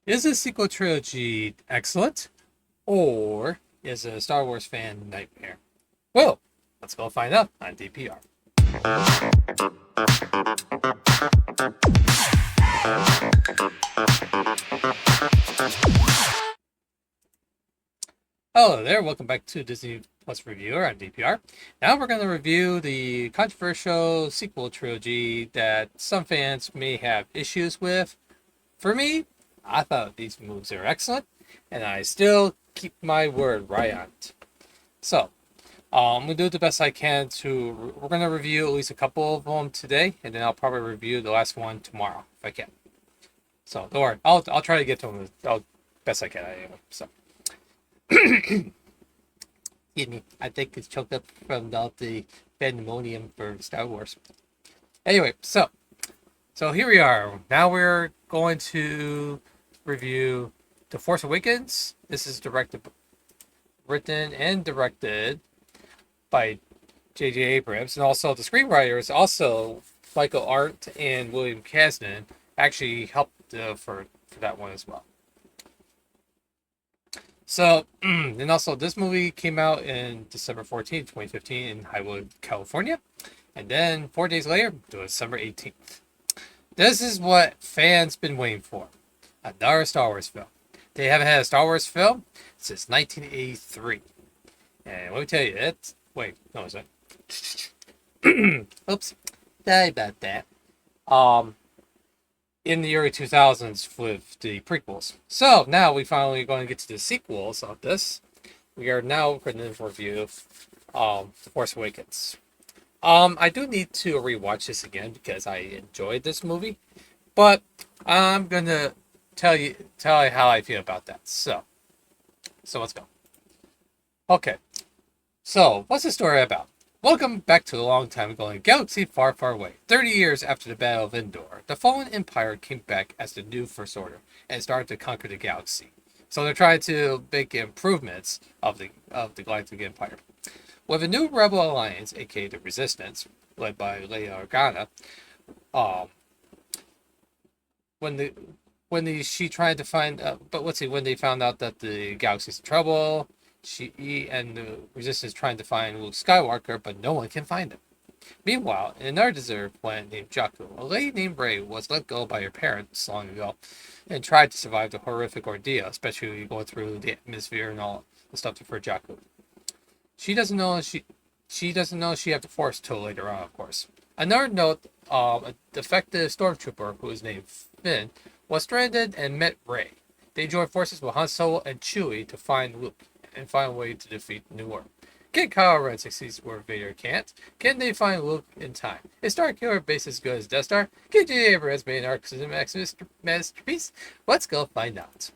Is this sequel trilogy excellent, or is it a Star Wars fan nightmare? Well, let's go find out on DPR. Hello there, welcome back to Disney Plus Reviewer on DPR. Now we're going to review the controversial sequel trilogy that some fans may have issues with. For me, I thought these movies are excellent, and I still keep my word right on it. So, I'm gonna do the best I can to. We're gonna review at least a couple of them today, and then I'll probably review the last one tomorrow if I can. So don't worry, I'll try to get to them as best I can anyway. So, excuse me, I think it's choked up from all the pandemonium for Star Wars. Anyway, so here we are. Now we're going to review The Force Awakens. This is written and directed by J.J. Abrams, and also the screenwriters, also Michael Arndt and William Kasdan, actually helped for that one as well. So, and also this movie came out in December 14th, 2015 in Highwood, California, and then 4 days later, December 18th. This is what fans been waiting for. Another Star Wars film. They haven't had a Star Wars film since 1983. And let me tell you, it's... Wait, no, is it? Oops. Sorry about that. In the early 2000s with the prequels. So, now we finally going to get to the sequels of this. We are now going to review The Force Awakens. I do need to rewatch this again because I enjoyed this movie, but I'm gonna tell you how I feel about that. So let's go. Okay, so what's the story about? Welcome back to a long time ago in a galaxy far, far away. 30 years after the Battle of Endor, the fallen Empire came back as the new First Order and started to conquer the galaxy. So they're trying to make improvements of the Galactic Empire. With a new rebel alliance, aka the Resistance, led by Leia Organa, um, she tried to find, when they found out that the galaxy's in trouble, she and the Resistance trying to find Luke Skywalker, but no one can find him. Meanwhile, in another deserted planet named Jakku, a lady named Rey was let go by her parents long ago, and tried to survive the horrific ordeal, especially going through the atmosphere and all the stuff for Jakku. She doesn't know she had the Force till later on, of course. Another note, a defected stormtrooper who is named Finn was stranded and met Rey. They joined forces with Han Solo and Chewie to find Luke and find a way to defeat the New Order. Can Kylo-Ren succeed where Vader can't? Can they find Luke in time? Is Starkiller Base as good as Death Star? Can J. Abrams made an arc masterpiece? Let's go find out.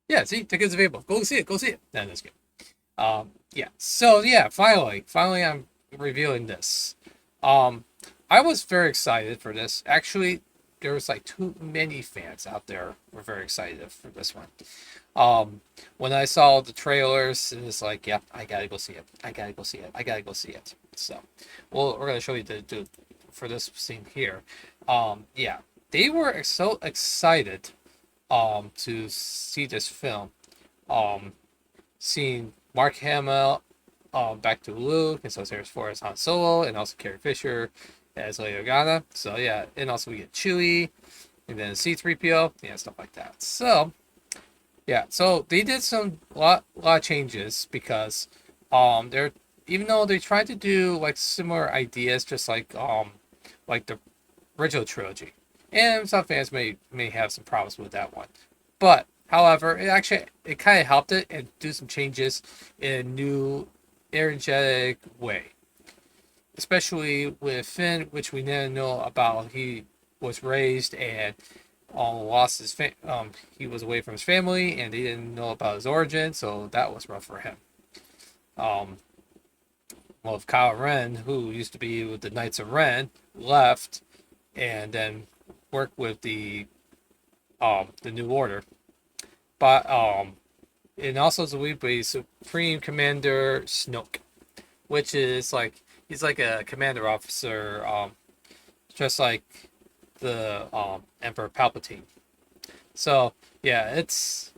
Yeah, see, tickets available. Go see it. Go see it. No, that's good. Yeah. So yeah, finally, I'm reviewing this. I was very excited for this. Actually, there was like too many fans out there were very excited for this one. When I saw the trailers, and it's like, yeah, I gotta go see it. I gotta go see it. I gotta go see it. So, well, we're gonna show you the for this scene here. Yeah, they were so excited to see this film. Seeing Mark Hamill back to Luke, and so there's for as Han Solo, and also Carrie Fisher as Leia Organa. So yeah, and also we get Chewie, and then C-3PO, yeah, stuff like that. So yeah, so they did some lot of changes because they're even though they tried to do like similar ideas, just like the original trilogy, and some fans may have some problems with that one, but however, it kind of helped it and do some changes in a new energetic way. Especially with Finn, which we didn't know about. He was raised and lost he was away from his family and they didn't know about his origin, so that was rough for him. Um, well, if Kylo-Ren, who used to be with the Knights of Ren, left and then worked with the New Order. But and also the Supreme Commander Snoke, which is like he's like a commander officer, just like the Emperor Palpatine. So yeah, it's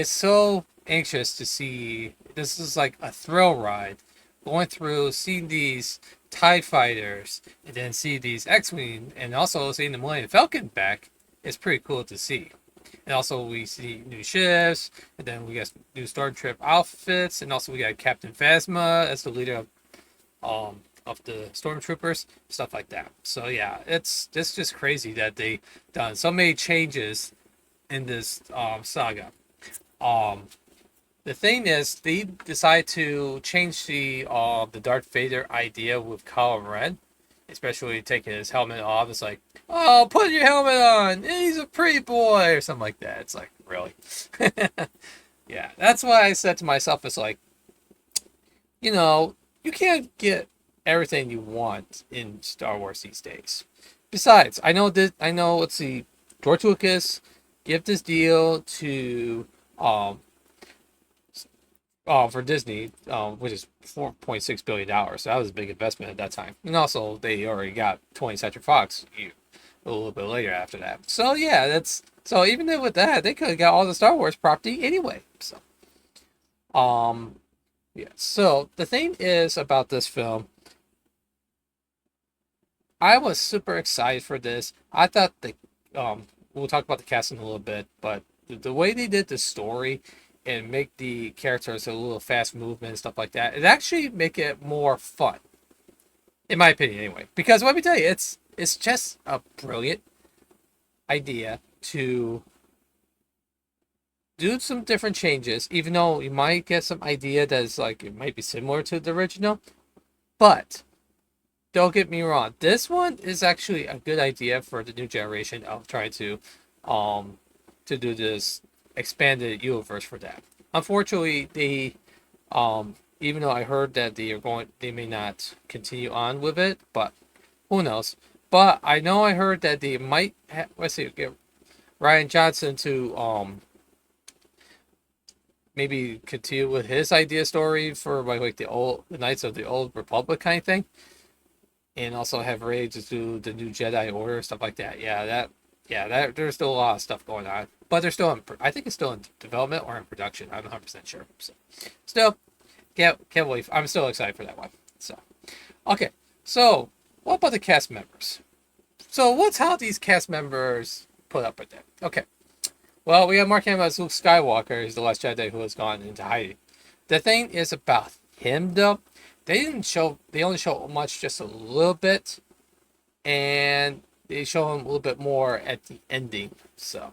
so anxious to see. This is like a thrill ride, going through seeing these TIE fighters and then see these X-wing and also seeing the Millennium Falcon back. It's pretty cool to see. And also we see new ships, and then we got new stormtrooper outfits, and also we got Captain Phasma as the leader of the stormtroopers, stuff like that. So yeah, it's just crazy that they done so many changes in this saga. Um, the thing is, they decide to change the Darth Vader idea with Kylo-Ren, especially taking his helmet off. It's like, oh, put your helmet on. He's a pretty boy, or something like that. It's like, really? Yeah, that's why I said to myself, it's like, you can't get everything you want in Star Wars these days. Besides, I know that let's see, George Lucas give this deal to um for Disney, which is $4.6 billion. So that was a big investment at that time. And also they already got 20th Century Fox a little bit later after that. So yeah, that's so even with that, they could have got all the Star Wars property anyway. So yeah. So the thing is about this film, I was super excited for this. I thought we'll talk about the cast in a little bit, but the way they did the story and make the characters a little fast movement and stuff like that, it actually make it more fun, in my opinion, anyway. Because let me tell you, it's just a brilliant idea to do some different changes, even though you might get some idea that's like it might be similar to the original, but don't get me wrong. This one is actually a good idea for the new generation of trying to do this expanded universe for that. Unfortunately, even though I heard that they may not continue on with it, but who knows? But I know I heard that they might let's see, get Rian Johnson to maybe continue with his idea story for like the Knights of the Old Republic kind of thing, and also have Rey to do the new Jedi Order, stuff like that. That there's still a lot of stuff going on, but they're still I think it's still in development or in production. I'm 100% sure. So, still can't wait. I'm still excited for that one. So, okay. So, what about the cast members? So, what's how these cast members put up with that? Okay. Well, we have Mark Hamill as Luke Skywalker. He's the last Jedi who has gone into hiding. The thing is about him, though. They only show much, just a little bit, and they show him a little bit more at the ending. So,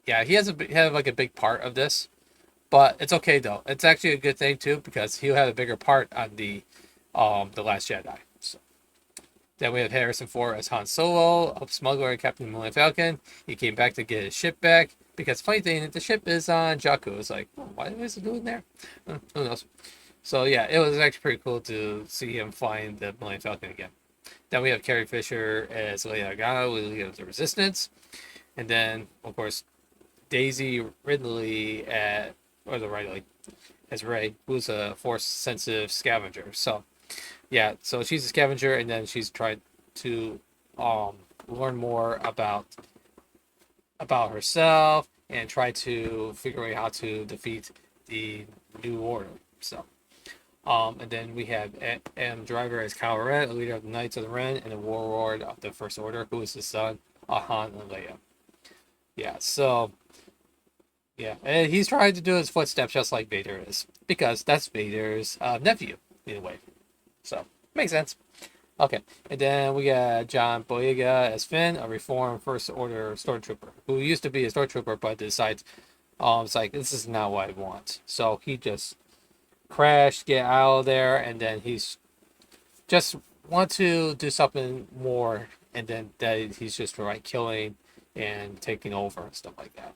yeah, he have like a big part of this, but it's okay though. It's actually a good thing too because he'll have a bigger part on the Last Jedi. So then we have Harrison Ford as Han Solo, a smuggler and Captain Millennium Falcon. He came back to get his ship back because funny thing, the ship is on Jakku. It's like, oh, why is it doing there? Who knows? So yeah, it was actually pretty cool to see him flying the Millennium Falcon again. Then we have Carrie Fisher as Leia Organa, leader of the Resistance, and then of course Daisy Ridley as Rey, who's a force-sensitive scavenger. So yeah, so she's a scavenger, and then she's tried to learn more about herself and try to figure out how to defeat the New Order. So. And then we have Adam Driver as Kylo-Ren, a leader of the Knights of the Ren, and a warlord of the First Order, who is the son of Han and Leia. Yeah, so yeah, and he's trying to do his footsteps just like Vader is, because that's Vader's nephew, in a way. So makes sense. Okay, and then we got John Boyega as Finn, a reformed First Order stormtrooper, who used to be a stormtrooper but decides, it's like, this is not what I want. So he just crash, get out of there, and then he's just want to do something more, and then that he's just like killing and taking over and stuff like that.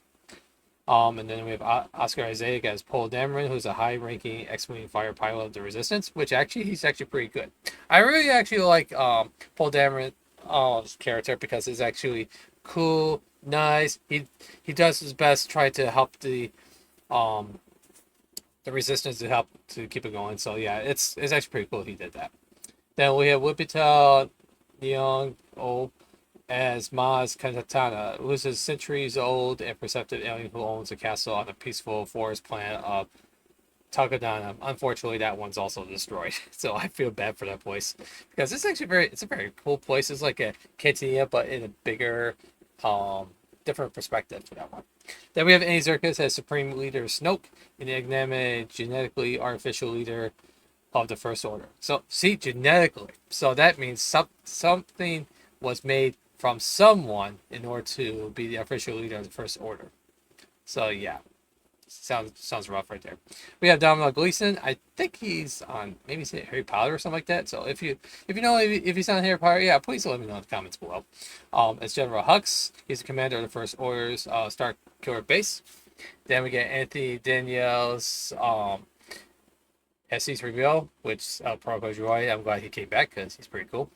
And then we have Oscar Isaac as Poe Dameron, who's a high-ranking X-wing fighter pilot of the Resistance, which he's actually pretty good. I really actually like Poe Dameron's character because he's actually cool, nice. He does his best to try to help the Resistance to help to keep it going. So yeah, it's actually pretty cool he did that. Then we have Whippital, nyong'o, as Maz Kanatana, who is a centuries-old and perceptive alien who owns a castle on the peaceful forest planet of Takodana. Unfortunately, that one's also destroyed, so I feel bad for that place because it's a very cool place. It's like a cantina, but in a bigger, different perspective for that one. Then we have Annie Serkis as Supreme Leader Snoke, an enigmatic, genetically artificial leader of the First Order. So, see, genetically. So that means something was made from someone in order to be the official leader of the First Order. So, yeah. Sounds rough right there. We have Domhnall Gleeson. I think he's on maybe Harry Potter or something like that. So if you know if he's on Harry Potter, yeah, please let me know in the comments below. As General Hux, he's the commander of the First Order's Starkiller Base. Then we get Anthony Daniels as C-3PO, which Pro Joy. I'm glad he came back because he's pretty cool.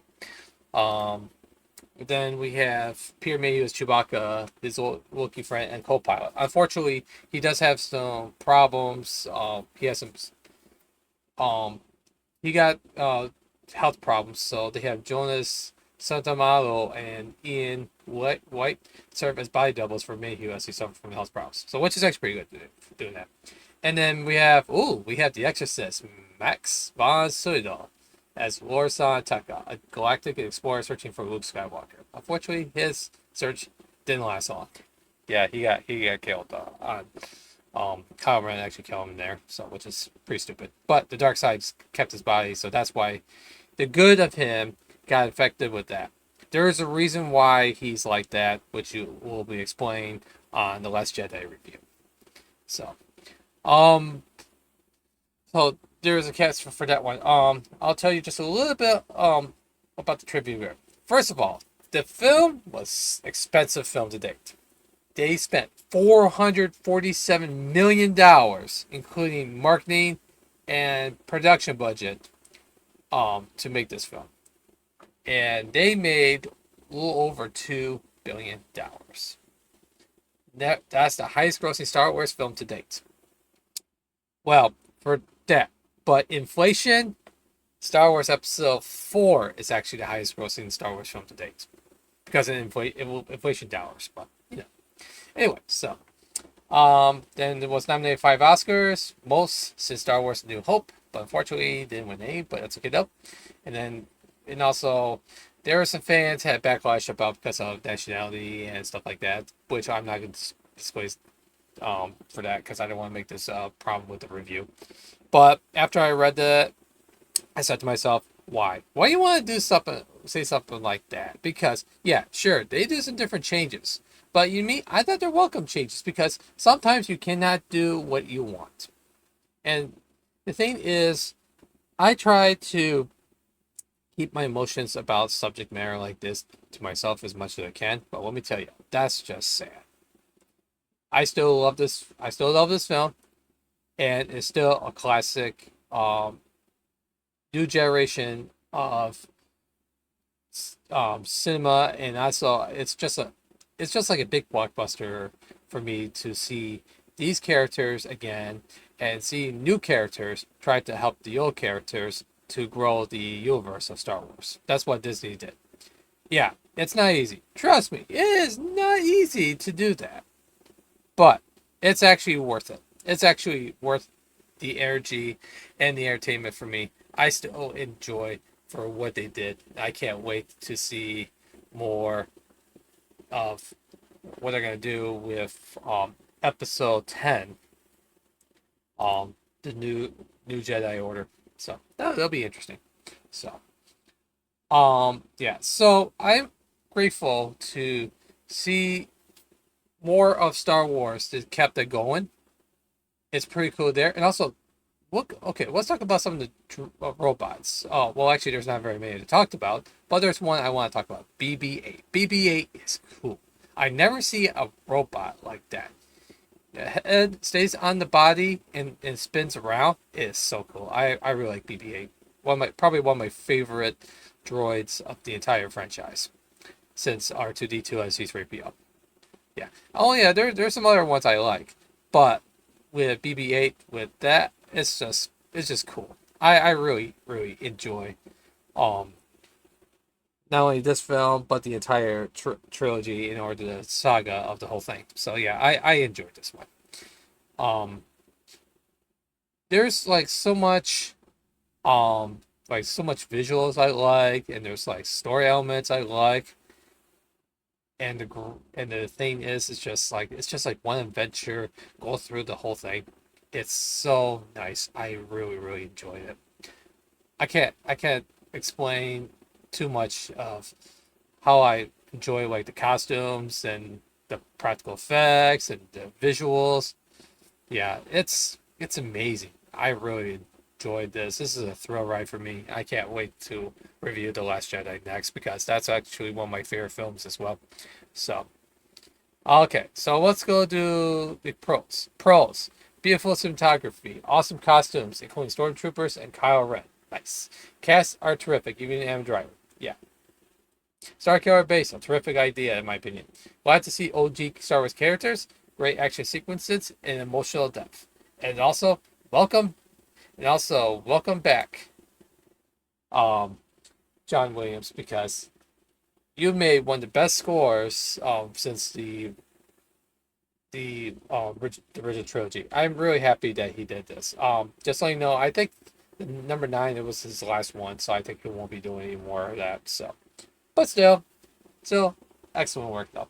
Then we have Peter Mayhew as Chewbacca, his old Wookiee friend and co-pilot. Unfortunately, he does have some problems. He has some. He got health problems, so they have Jonas Santamalo and Ian White serve as body doubles for Mayhew as he suffered from health problems. So, which is actually pretty good doing that. And then we have the Exorcist, Max von Sydow as Lorsan Taka, a galactic explorer searching for Luke Skywalker. Unfortunately, his search didn't last long. Yeah, he got killed on Kylo-Ren actually killed him there, so which is pretty stupid. But the dark side kept his body, so that's why the good of him got affected with that. There is a reason why he's like that, which you will be explained on the Last Jedi review. So, so there is a cast for that one. I'll tell you just a little bit about the trivia here. First of all, the film was expensive film to date. They spent $447 million, including marketing and production budget, to make this film. And they made a little over $2 billion. That's the highest grossing Star Wars film to date. Well, for that. But inflation, Star Wars Episode 4 is actually the highest grossing Star Wars film to date. Because of inflation dollars. But, you know. Anyway, so. Then it was nominated 5 Oscars. Most since Star Wars A New Hope. But unfortunately, didn't win any. But that's okay though. And also, there were some fans had backlash about because of nationality and stuff like that. Which I'm not going to displace for that. Because I don't want to make this a problem with the review. But after I read that, I said to myself, why? Why do you want to say something like that? Because, yeah, sure, they do some different changes. But I thought they're welcome changes because sometimes you cannot do what you want. And the thing is, I try to keep my emotions about subject matter like this to myself as much as I can. But let me tell you, that's just sad. I still love this film. And it's still a classic, new generation of cinema, and also it's just like a big blockbuster for me to see these characters again and see new characters try to help the old characters to grow the universe of Star Wars. That's what Disney did. Yeah, it's not easy. Trust me, it is not easy to do that, but it's actually worth it. It's actually worth the energy and the entertainment for me. I still enjoy for what they did. I can't wait to see more of what they're gonna do with episode 10, the new Jedi Order. So that'll be interesting. So yeah. So I'm grateful to see more of Star Wars that kept it going. It's pretty cool there. And also, let's talk about some of the robots. Oh, well, actually, there's not very many to talk about, but there's one I want to talk about. BB-8. BB-8 is cool. I never see a robot like that. The head stays on the body and spins around. It is so cool. I really like BB-8. Probably one of my favorite droids of the entire franchise since R2-D2 and C-3PO. Yeah. Oh, yeah, there's some other ones I like, but with BB-8, with that, it's just cool. I really, really enjoy not only this film but the entire trilogy in order the saga of the whole thing. So yeah, I enjoyed this one. Um, there's like so much so much visuals I like, and there's like story elements I like, and the thing is, it's just like one adventure, go through the whole thing. It's so nice. I really enjoyed it. I can't explain too much of how I enjoy like the costumes and the practical effects and the visuals. Yeah, it's amazing. I really enjoyed this. This is a thrill ride for me. I can't wait to review The Last Jedi next because that's actually one of my favorite films as well. So, okay, so let's go do the pros. Pros: beautiful cinematography, awesome costumes, including stormtroopers and Kylo-Ren. Nice. Casts are terrific, even Adam Driver. Yeah. Starkiller Base, a terrific idea in my opinion. Glad to see OG Star Wars characters, great action sequences, and emotional depth. And also, welcome, welcome back, um, John Williams, because you made one of the best scores since the original trilogy. I'm really happy that he did this. Just so you know, I think number 9 it was his last one, so I think he won't be doing any more of that. So, but still excellent work though.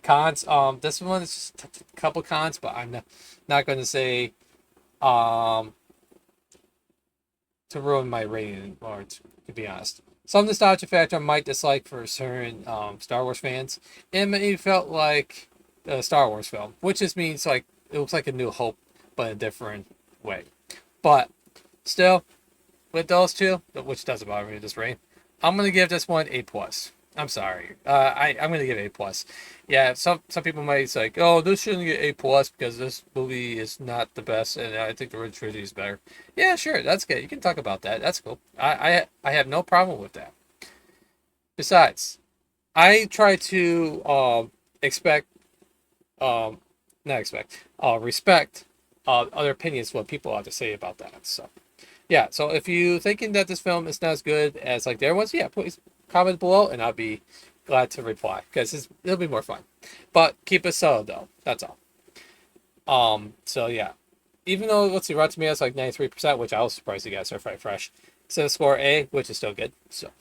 Cons. This one is just a couple cons, but I'm not going to say um to ruin my rating, or to be honest. Some nostalgia factor I might dislike for certain Star Wars fans. It felt like a Star Wars film, which just means like it looks like A New Hope, but in a different way. But still, with those two, which doesn't bother me at this rate, I'm gonna give this one A plus. I'm sorry. I'm gonna give A plus. Yeah, some people might say, like, oh, this shouldn't get A plus because this movie is not the best, and I think the original trilogy is better. Yeah, sure, that's good. You can talk about that. That's cool. I have no problem with that. Besides, I try to expect not expect respect other opinions, what people have to say about that. So yeah, so if you thinking that this film is not as good as like the other ones, yeah, please comment below and I'll be glad to reply because it'll be more fun. But keep it subtle though. That's all. So yeah, even though let's see, Rotten Tomatoes like 93%, which I was surprised you guys are quite fresh. So score A, which is still good. So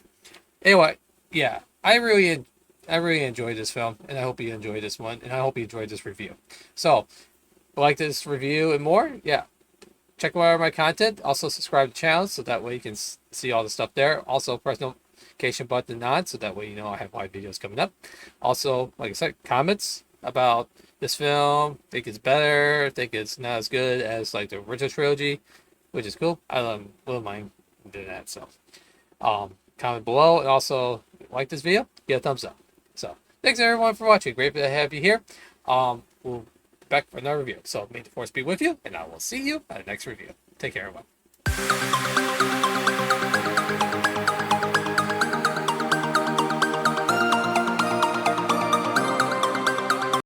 anyway, yeah, I really enjoyed this film, and I hope you enjoyed this one, and I hope you enjoyed this review. So, like this review and more, yeah, check out my content. Also, subscribe to the channel so that way you can see all the stuff there. Also, press notification button on so that way you know I have live videos coming up. Also, like I said, comments about this film. Think it's better. Think it's not as good as like the original trilogy, which is cool. I wouldn't mind doing that. So, comment below, and also like this video, give a thumbs up. So, thanks everyone for watching. Great to have you here. We'll be back for another review. So, may the force be with you, and I will see you at the next review. Take care, everyone.